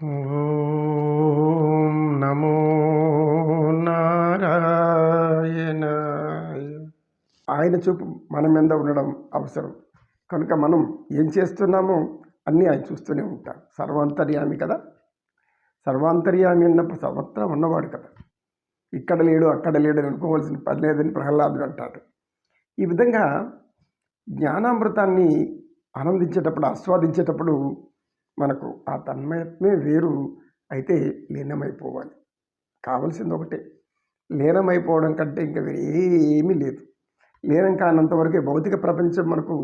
ఓం నమో నారాయణాయ. ఆయన చూపు మన మీద ఉండడం అవసరం. కనుక మనం ఏం చేస్తున్నామో అన్నీ ఆయన చూస్తూనే ఉంటారు. సర్వాంతర్యామి కదా. సర్వాంతర్యామి అన్నప్పుడు సర్వత్రా ఉన్నవాడు కదా. ఇక్కడ లేడు అక్కడ లేడు అని అనుకోవాల్సిన పని లేదని ప్రహ్లాదుడు అంటాడు. ఈ విధంగా జ్ఞానామృతాన్ని ఆనందించేటప్పుడు, ఆస్వాదించేటప్పుడు మనకు ఆ తన్మయత్వమే వేరు. అయితే లీనమైపోవాలి. కావలసింది ఒకటే, లీనమైపోవడం కంటే ఇంకా వేరే ఏమీ లేదు. లీనం కానంతవరకే భౌతిక ప్రపంచం మనకు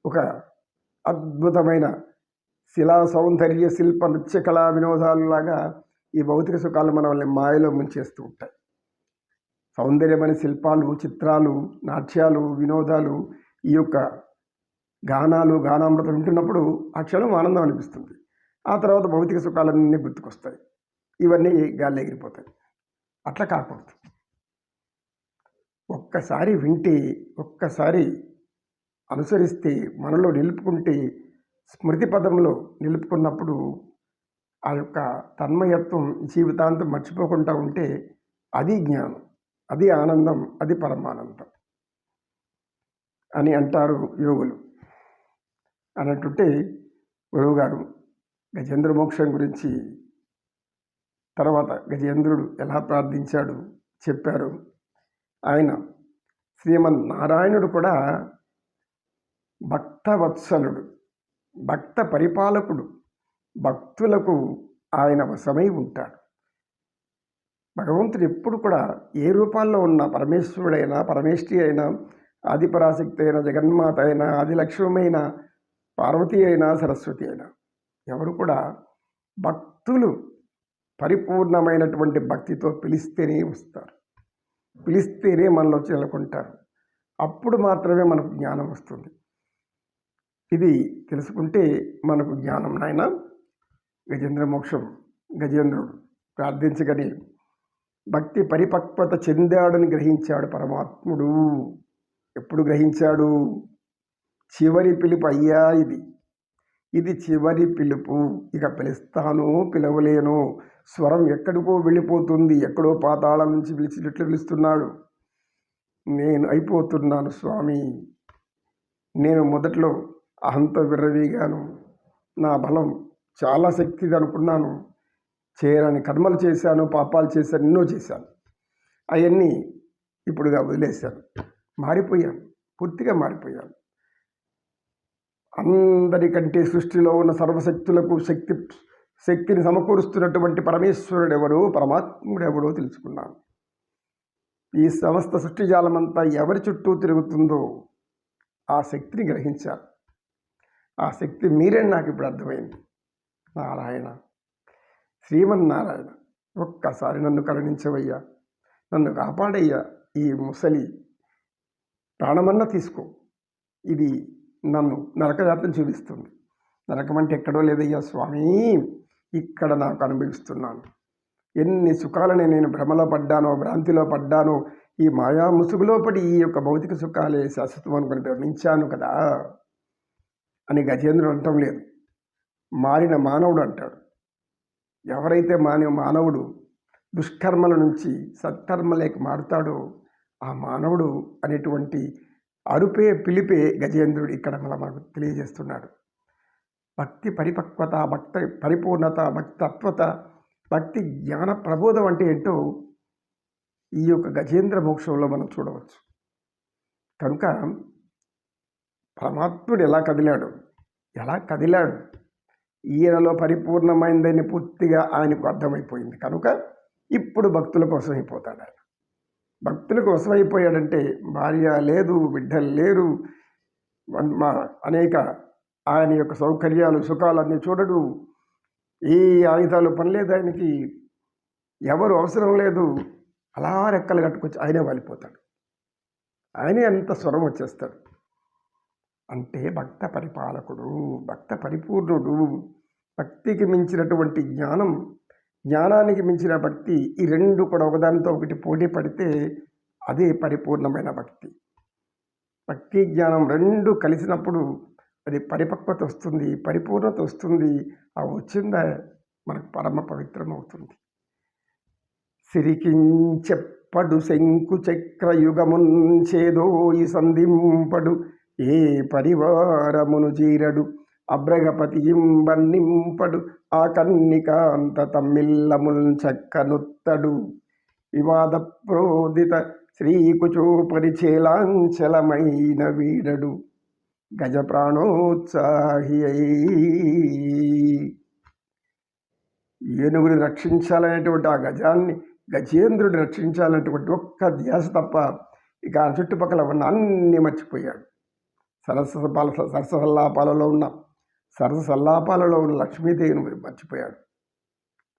ఒక అద్భుతమైన శిలా సౌందర్య శిల్ప నృత్య కళా వినోదాలలాగా ఈ భౌతిక సుఖాలు మనల్ని మాయలో ముంచేస్తూ ఉంటాయి. సౌందర్యమైన శిల్పాలు, చిత్రాలు, నాట్యాలు, వినోదాలు, ఈ యొక్క గానాలు, గానామృతం వింటున్నప్పుడు ఆ క్షణం ఆనందం అనిపిస్తుంది. ఆ తర్వాత భౌతిక సుఖాలన్నీ గుర్తుకొస్తాయి. ఇవన్నీ గాల్లో ఎగిరిపోతాయి. అట్లా కాకూడదు. ఒక్కసారి వింటే, ఒక్కసారి అనుసరిస్తే, మనలో నిలుపుకుంటే, స్మృతి పదంలో నిలుపుకున్నప్పుడు ఆ యొక్క తన్మయత్వం జీవితాంతం మర్చిపోకుండా ఉంటే అది జ్ఞానం, అది ఆనందం, అది పరమానందం అని అంటారు యోగులు. అన్నట్టుంటే గురువుగారు గజేంద్ర మోక్షం గురించి, తర్వాత గజేంద్రుడు ఎలా ప్రార్థించాడు చెప్పారు. ఆయన శ్రీమన్నారాయణుడు కూడా భక్తవత్సలుడు, భక్త పరిపాలకుడు. భక్తులకు ఆయన వశమై ఉంటాడు. భగవంతుడు ఎప్పుడు కూడా ఏ రూపాల్లో ఉన్న పరమేశ్వరుడైనా, పరమేష్ఠి అయినా, ఆదిపరాశక్తి అయినా, జగన్మాత అయినా, ఆదిలక్ష్యమైన, పార్వతి అయినా, సరస్వతి అయినా, ఎవరు కూడా భక్తులు పరిపూర్ణమైనటువంటి భక్తితో పిలిస్తేనే వస్తారు. పిలిస్తేనే మనలో నెలకొంటారు. అప్పుడు మాత్రమే మనకు జ్ఞానం వస్తుంది. ఇది తెలుసుకుంటే మనకు జ్ఞానం. నాయన గజేంద్ర మోక్షం గజేంద్రుడు ప్రార్థించగని భక్తి పరిపక్వత చెందాడని గ్రహించాడు పరమాత్ముడు. ఎప్పుడు గ్రహించాడు? చివరి పిలుపు అయ్యా, ఇది చివరి పిలుపు. ఇక పిలుస్తాను, పిలవలేను. స్వరం ఎక్కడికో వెళ్ళిపోతుంది. ఎక్కడో పాతాళం నుంచి పిలిచినట్లు పిలుస్తున్నాడు. నేను అయిపోతున్నాను స్వామి. నేను మొదట్లో అహంతో విర్రవీగాను. నా బలం చాలా శక్తిది అనుకున్నాను. చేయరాని కర్మలు చేశాను, పాపాలు చేశాను, ఎన్నో చేశాను. అవన్నీ ఇప్పుడుగా వదిలేశాను. మారిపోయాను, పూర్తిగా మారిపోయాను. అందరికంటే సృష్టిలో ఉన్న సర్వశక్తులకు శక్తిని సమకూరుస్తున్నటువంటి పరమేశ్వరుడెవడో, పరమాత్ముడెవడో తెలుసుకున్నాను. ఈ సమస్త సృష్టిజాలమంతా ఎవరి చుట్టూ తిరుగుతుందో ఆ శక్తిని గ్రహించాను. ఆ శక్తి మీరని నాకు ఇప్పుడు అర్థమైంది. నారాయణ, శ్రీమన్నారాయణ, ఒక్కసారి నన్ను కరుణించవయ్యా, నన్ను కాపాడయ్యా. ఈ ముసలి ప్రాణమన్నా తీసుకో. ఇది నన్ను నరకయాత్ర చూపిస్తుంది. నరకం అంటే ఎక్కడో లేదయ్యా స్వామి, ఇక్కడ నాకు అనుభవిస్తున్నాను. ఎన్ని సుఖాలని నేను భ్రమలో పడ్డానో, భ్రాంతిలో పడ్డానో, ఈ మాయా ముసుగులో పడి ఈ యొక్క భౌతిక సుఖాలే శాశ్వతం అనుకుని గమనించాను కదా అని గజేంద్రుడు అనటం లేదు. మారిన మానవుడు అంటాడు. ఎవరైతే మానవుడు దుష్కర్మల నుంచి సత్కర్మలేకి మారుతాడో ఆ మానవుడు అనేటువంటి అరుపే, పిలిపే గజేంద్రుడు ఇక్కడ మనకు తెలియజేస్తున్నాడు. భక్తి పరిపక్వత, భక్తి పరిపూర్ణత, భక్తి తత్వత, భక్తి జ్ఞాన ప్రబోధం అంటే ఏంటో ఈ యొక్క గజేంద్ర మోక్షంలో మనం చూడవచ్చు. కనుక పరమాత్ముడు ఎలా కదిలాడు, ఈయనలో పరిపూర్ణమైందని పూర్తిగా ఆయనకు అర్థమైపోయింది. కనుక ఇప్పుడు భక్తుల కోసం అయిపోతాడు. ఆయన భక్తుల కోసం అయిపోయాడంటే భార్య లేదు, బిడ్డలు లేరు, అనేక ఆయన యొక్క సౌకర్యాలు, సుఖాలన్నీ చూడడు. ఏ ఆయుధాలు పనిలేదు ఆయనకి, ఎవరు అవసరం లేదు. అలా రెక్కలు కట్టుకొచ్చి ఆయనే వాలిపోతాడు. ఆయనే అంత స్వరం వచ్చేస్తాడు. అంటే భక్త పరిపాలకుడు, భక్త పరిపూర్ణుడు. భక్తికి మించినటువంటి జ్ఞానం, జ్ఞానానికి మించిన భక్తి, ఈ రెండు కూడా ఒకదానితో ఒకటి పోటీ పడితే అదే పరిపూర్ణమైన భక్తి. భక్తి జ్ఞానం రెండు కలిసినప్పుడు అది పరిపక్వత వస్తుంది, పరిపూర్ణత వస్తుంది. ఆ వచ్చిందా మనకు పరమ పవిత్రమవుతుంది. సిరికించెప్పడు శంకు చక్రయుగమున్ చేదోయి సంధింపడు ఏ పరివారమును జీరడు అబ్రగపతియింబన్నింపడు ఆ కన్నికాంత తమ్మిల్లముల్ చక్కనుత్తడు వివాద ప్రోదిత శ్రీకుచోపరిచేలాంచలమైన వీడడు గజ ప్రాణోత్సాహి ఏనుగుని రక్షించాలనేటువంటి ఆ గజేంద్రుడిని రక్షించాలనేటువంటి ఒక్క ధ్యాస తప్ప ఇక ఆ చుట్టుపక్కల ఉన్న అన్నీ మర్చిపోయాడు. సరసల్లాపాలలో ఉన్న లక్ష్మీదేవిని మర్చిపోయాడు.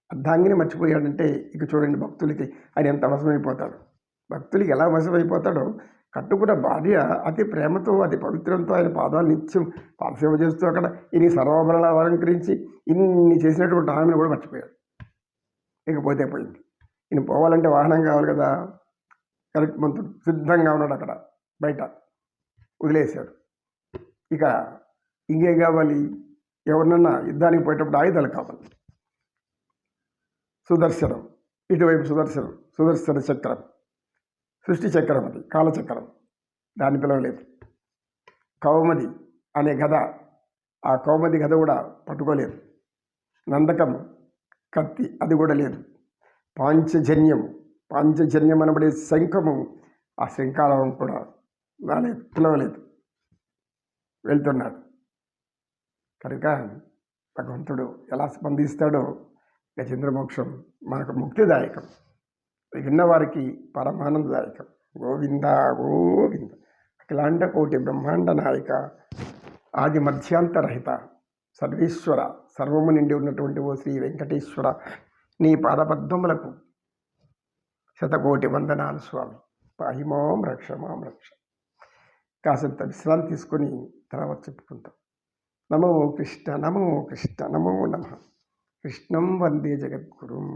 అర్ధాంగిని మర్చిపోయాడంటే ఇక చూడండి భక్తులకి ఆయన ఎంత వశమైపోతాడు. భక్తులకి ఎలా వశమైపోతాడో కట్టుకున్న భార్య అతి ప్రేమతో అతి పవిత్రంతో ఆయన పాదాలు నిత్యం పాదసేవ చేస్తూ అక్కడ ఇన్ని సర్వాభరణాలు అలంకరించి ఇన్ని చేసినటువంటి ఆమెను కూడా మర్చిపోయాడు. ఇకపోతే పోయింది. ఈయన పోవాలంటే వాహనం కావాలి కదా, కరెక్ట్ మంత్రుడు సిద్ధంగా ఉన్నాడు అక్కడ బయట వదిలేశాడు. ఇక ఇంకేం కావాలి, ఎవరినన్నా యుద్ధానికి పోయేటప్పుడు ఆయుధాలు కావాలి. సుదర్శనం, ఇటువైపు సుదర్శన చక్రం, సృష్టి చక్రం, అది కాలచక్రం, దాన్ని పిలవలేదు. కౌమది అనే గద, ఆ కౌమది గద కూడా పట్టుకోలేదు. నందకం కత్తి, అది కూడా లేదు. పాంచజన్యం అనబడే శంఖము, ఆ శంఖాలం కూడా రాలేదు, పిలవలేదు. వెళ్తున్నాడు కనుక భగవంతుడు ఎలా స్పందిస్తాడో గజేంద్రమోక్షం మనకు ముక్తిదాయకం, విన్నవారికి పరమానందదాయకం. గోవింద గోవింద. అఖిలాండ కోటి బ్రహ్మాండ నాయక, ఆది మధ్యాంతరహిత, సర్వేశ్వర, సర్వము నిండి ఉన్నటువంటి ఓ శ్రీ వెంకటేశ్వర, నీ పాదపద్మములకు శతకోటి వందనాలు స్వామి. పాహిమాం రక్ష మాం రక్ష. కాసంత విశ్రాంతి తీసుకొని తర్వాత చెప్పుకుంటాం. నమో కృష్ణ, నమో కృష్ణ, నమో నమః. కృష్ణం వందే జగద్గురుం.